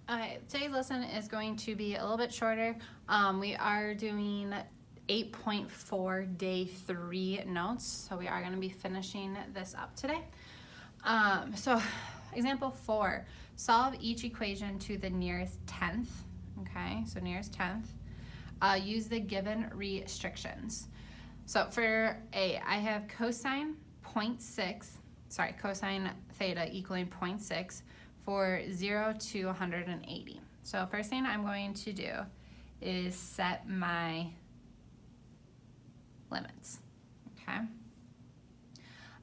Today's lesson is going to be a little bit shorter. We are doing 8.4 day 3 notes, so we are going to be finishing this up today. So example 4, solve each equation to the nearest tenth. Okay, so nearest tenth. Use the given restrictions. So for A, I have cosine theta equaling 0.6 for 0 to 180. So first thing I'm going to do is set my limits, okay?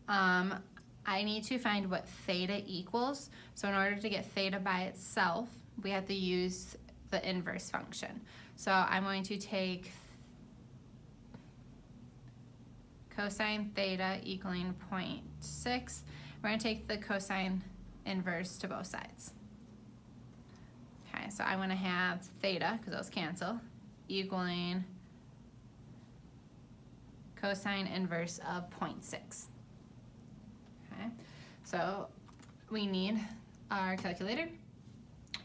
I need to find what theta equals. So in order to get theta by itself, we have to use the inverse function. So I'm going to take cosine theta equaling 0.6. We're going to take the cosine inverse to both sides. Okay, so I'm going to have theta, because those cancel, equaling cosine inverse of 0.6. Okay, so we need our calculator.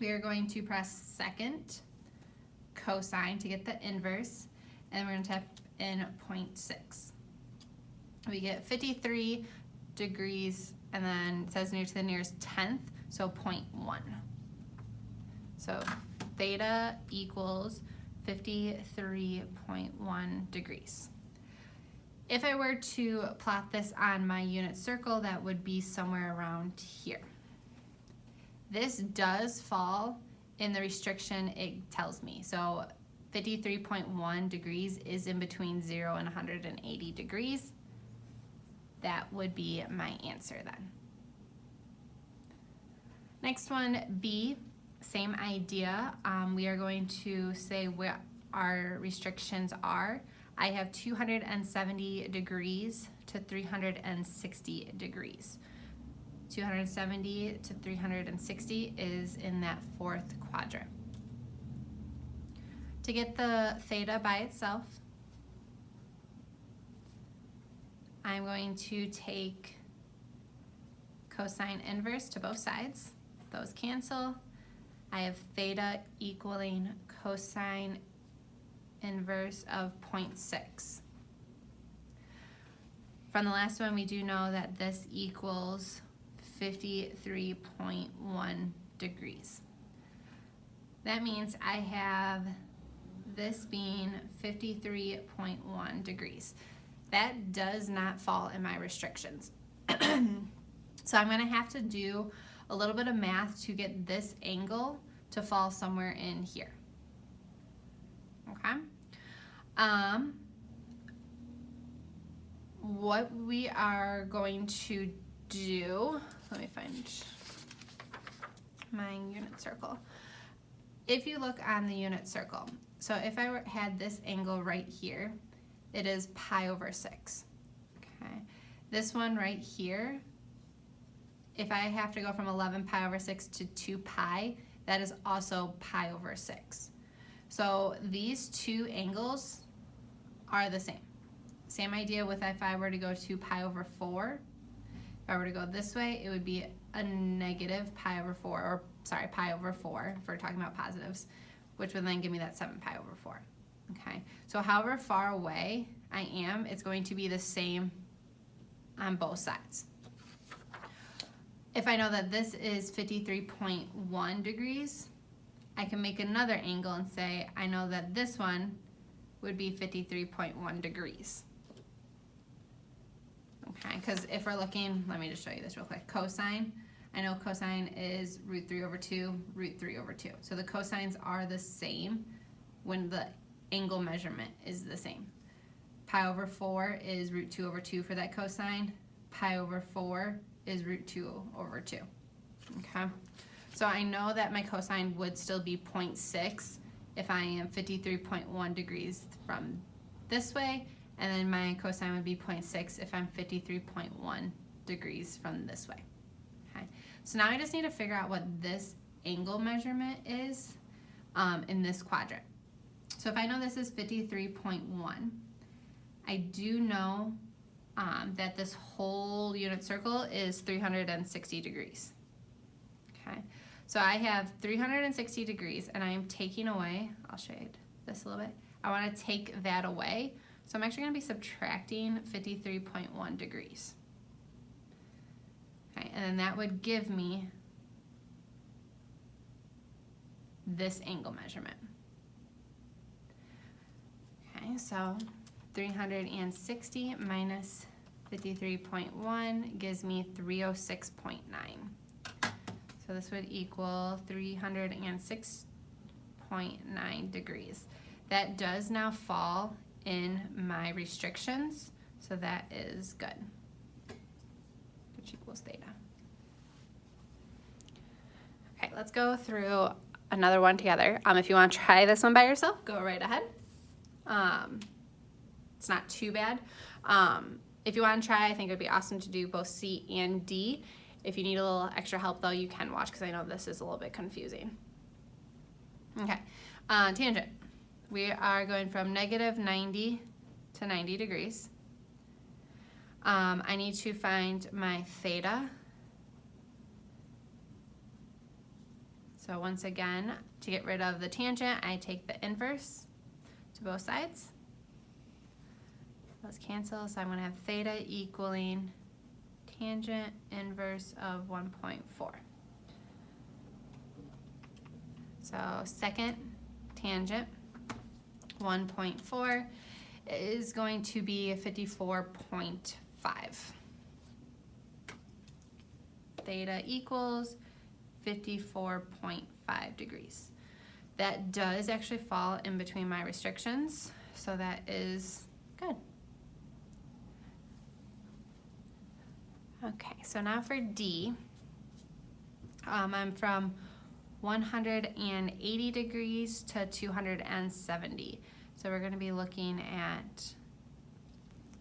We are going to press second cosine to get the inverse, and we're going to type in 0.6. We get 53 degrees, and then it says near to the nearest tenth, so 0.1. So theta equals 53.1 degrees. If I were to plot this on my unit circle, that would be somewhere around here. This does fall in the restriction it tells me. So 53.1 degrees is in between 0 and 180 degrees. That would be my answer then. Next one, B, same idea. We are going to say what our restrictions are. I have 270 degrees to 360 degrees. 270 to 360 is in that fourth quadrant. To get the theta by itself, I'm going to take cosine inverse to both sides. Those cancel. I have theta equaling cosine inverse of 0.6. From the last one, we do know that this equals 53.1 degrees. That means I have this being 53.1 degrees. That does not fall in my restrictions. So I'm going to have to do a little bit of math to get this angle to fall somewhere in here. Okay? What we are going to do, let me find my unit circle. If you look on the unit circle, so if I had this angle right here, it is pi over 6. Okay, this one right here, if I have to go from 11 pi over 6 to 2 pi, that is also pi over 6. So these two angles are the same. Same idea with if I were to go to pi over 4. If I were to go this way, it would be a negative pi over 4, or sorry, pi over 4 if we're talking about positives, which would then give me that 7 pi over 4. Okay, so however far away I am, it's going to be the same on both sides. If I know that this is 53.1 degrees, I can make another angle and say I know that this one would be 53.1 degrees. Okay, because if we're looking, let me just show you this real quick. Cosine, I know cosine is root 3 over 2, root 3 over 2. So the cosines are the same when the angle measurement is the same. Pi over 4 is root 2 over 2 for that cosine. Pi over 4 is root 2 over 2. Okay, so I know that my cosine would still be 0.6 if I am 53.1 degrees from this way, and then my cosine would be 0.6 if I'm 53.1 degrees from this way. Okay, so now I just need to figure out what this angle measurement is in this quadrant. So if I know this is 53.1, I do know that this whole unit circle is 360 degrees. Okay, So I have 360 degrees and I am taking away, I'll show you this a little bit. I want to take that away. So I'm actually going to be subtracting 53.1 degrees. Okay, and then that would give me this angle measurement. Okay, so 360 minus 53.1 gives me 306.9. So this would equal 306.9 degrees. That does now fall in my restrictions, so that is good, which equals theta. Okay, let's go through another one together. If you want to try this one by yourself, go right ahead. It's not too bad. If you want to try, I think it would be awesome to do both C and D. If you need a little extra help though, you can watch, because I know this is a little bit confusing. Okay, tangent. We are going from negative 90 to 90 degrees. I need to find my theta. So once again, to get rid of the tangent, I take the inverse to both sides. Those cancel, so I'm going to have theta equaling tangent inverse of 1.4. So second tangent, 1.4, is going to be 54.5. Theta equals 54.5 degrees. That does actually fall in between my restrictions, so that is good. Okay, so now for D, I'm from 180 degrees to 270. So we're going to be looking at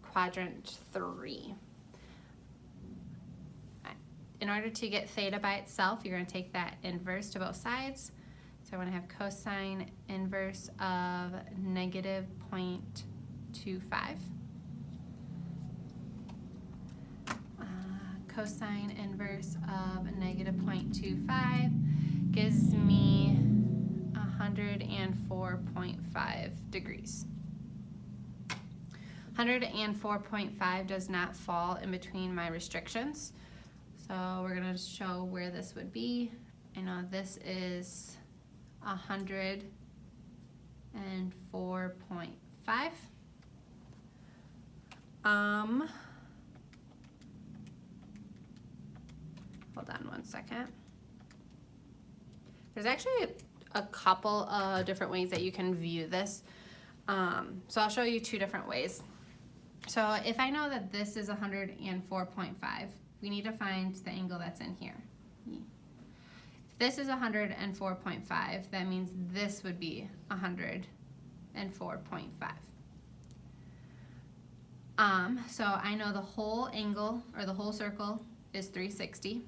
quadrant 3. In order to get theta by itself, you're going to take that inverse to both sides. So I'm going to have cosine inverse of negative 0.25. Cosine inverse of negative 0.25 gives me 104.5 degrees. 104.5 does not fall in between my restrictions. So we're going to show where this would be. I know this is 104.5. Hold on one second. There's actually a couple of different ways that you can view this. So I'll show you two different ways. So if I know that this is 104.5, we need to find the angle that's in here. If this is 104.5, that means this would be 104.5. So I know the whole angle, or the whole circle, is 360.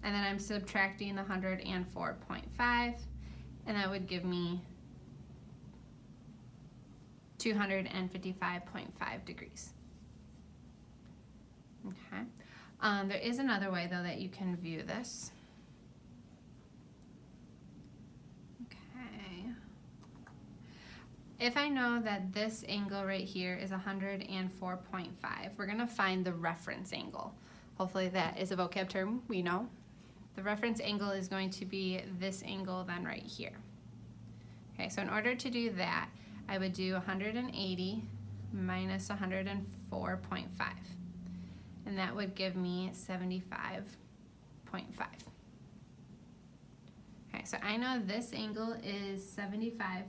And then I'm subtracting the 104.5, and that would give me 255.5 degrees. Okay. There is another way though that you can view this. Okay. If I know that this angle right here is 104.5, we're going to find the reference angle. Hopefully that is a vocab term we know. The reference angle is going to be this angle then right here. Okay, so in order to do that, I would do 180 minus 104.5. And that would give me 75.5. Okay, so I know this angle is 75.5.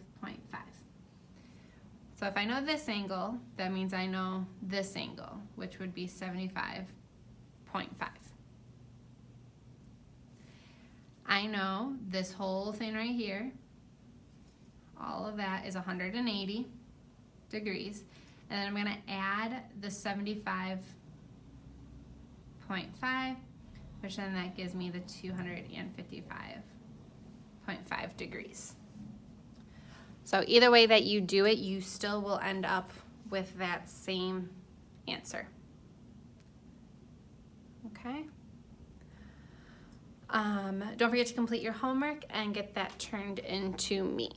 So if I know this angle, that means I know this angle, which would be 75.5. I know this whole thing right here, all of that is 180 degrees. And then I'm going to add the 75.5, which then that gives me the 255.5 degrees. So either way that you do it, you still will end up with that same answer. Okay. Don't forget to complete your homework and get that turned into me.